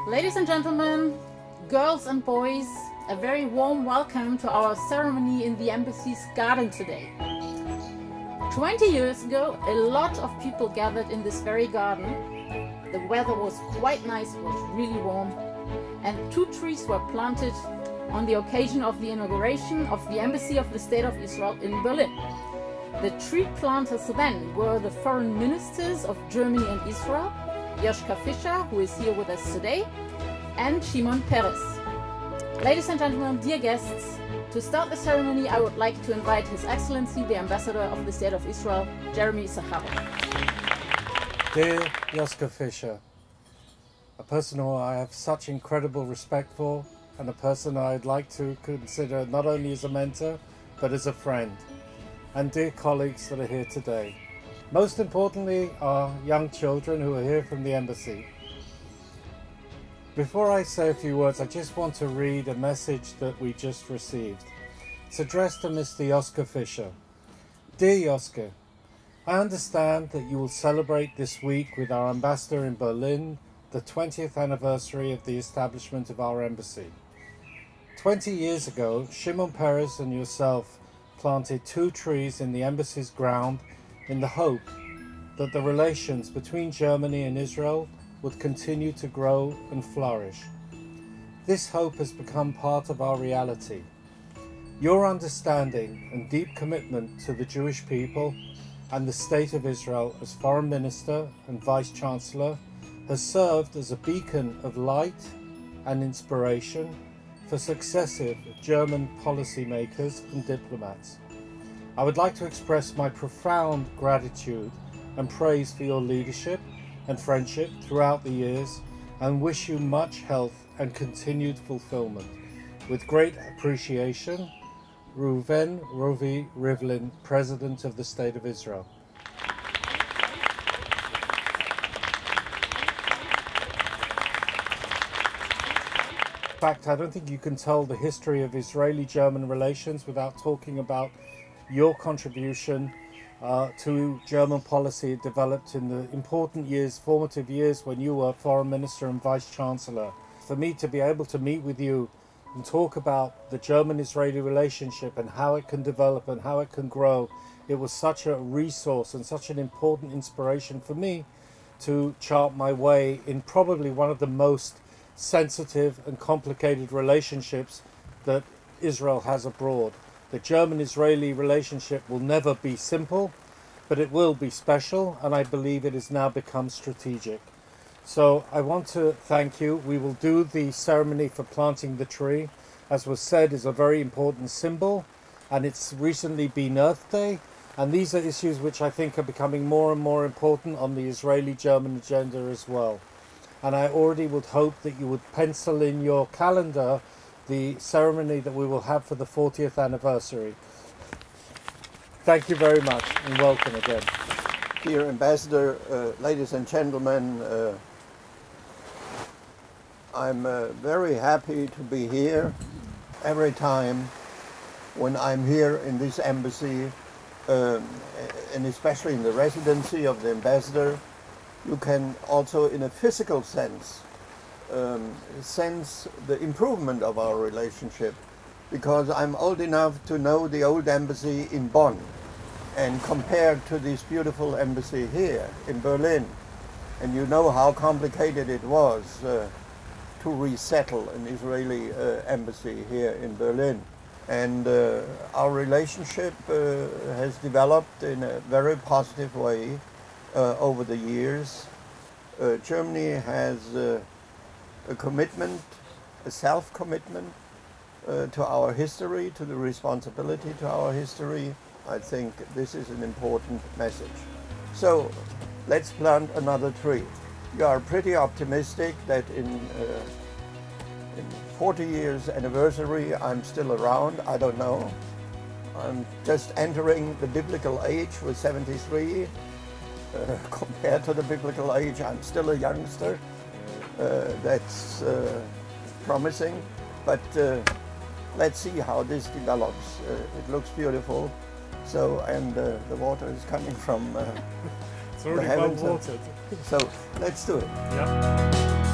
Ladies and gentlemen, girls and boys, a very warm welcome to our ceremony in the embassy's garden today. 20 years ago, a lot of people gathered in this very garden. The weather was quite nice, it was really warm, and 2 trees were planted on the occasion of the inauguration of the Embassy of the State of Israel in Berlin. The tree planters then were the foreign ministers of Germany and Israel, Joschka Fischer, who is here with us today, and Shimon Peres. Ladies and gentlemen, dear guests, to start the ceremony, I would like to invite His Excellency, the Ambassador of the State of Israel, Jeremy Issacharoff. Dear Joschka Fischer, a person who I have such incredible respect for, and a person I'd like to consider not only as a mentor, but as a friend. And dear colleagues that are here today. Most importantly, our young children who are here from the embassy. Before I say a few words, I just want to read a message that we just received. It's addressed to Mr. Joschka Fischer. Dear Joschka, I understand that you will celebrate this week with our ambassador in Berlin the 20th anniversary of the establishment of our embassy. 20 years ago, Shimon Peres and yourself planted 2 trees in the embassy's ground in the hope that the relations between Germany and Israel would continue to grow and flourish. This hope has become part of our reality. Your understanding and deep commitment to the Jewish people and the State of Israel as Foreign Minister and Vice Chancellor has served as a beacon of light and inspiration for successive German policymakers and diplomats. I would like to express my profound gratitude and praise for your leadership and friendship throughout the years and wish you much health and continued fulfillment. With great appreciation, Reuven Rovi Rivlin, President of the State of Israel. In fact, I don't think you can tell the history of Israeli-German relations without talking about your contribution to German policy developed in the important years, formative years when you were Foreign Minister and Vice Chancellor. For me to be able to meet with you and talk about the German-Israeli relationship and how it can develop and how it can grow, it was such a resource and such an important inspiration for me to chart my way in probably one of the most sensitive and complicated relationships that Israel has abroad. The German-Israeli relationship will never be simple, but it will be special, and I believe it has now become strategic. So I want to thank you. We will do the ceremony for planting the tree. As was said, is a very important symbol, and it's recently been Earth Day, and these are issues which I think are becoming more and more important on the Israeli-German agenda as well. And I already would hope that you would pencil in your calendar the ceremony that we will have for the 40th anniversary. Thank you very much and welcome again. Dear Ambassador, ladies and gentlemen, I'm very happy to be here. Every time when I'm here in this embassy, and especially in the residency of the ambassador, you can also, in a physical sense the improvement of our relationship, because I'm old enough to know the old embassy in Bonn and compared to this beautiful embassy here in Berlin. And you know how complicated it was to resettle an Israeli embassy here in Berlin. And our relationship has developed in a very positive way over the years. Germany has a commitment, a self-commitment to our history, to the responsibility to our history. I think this is an important message. So let's plant another tree. You are pretty optimistic that in 40 years anniversary I'm still around. I don't know. I'm just entering the biblical age with 73. Compared to the biblical age, I'm still a youngster. That's promising, but let's see how this develops. It looks beautiful. So, and the water is coming from it's already well watered. So let's do it. Yeah.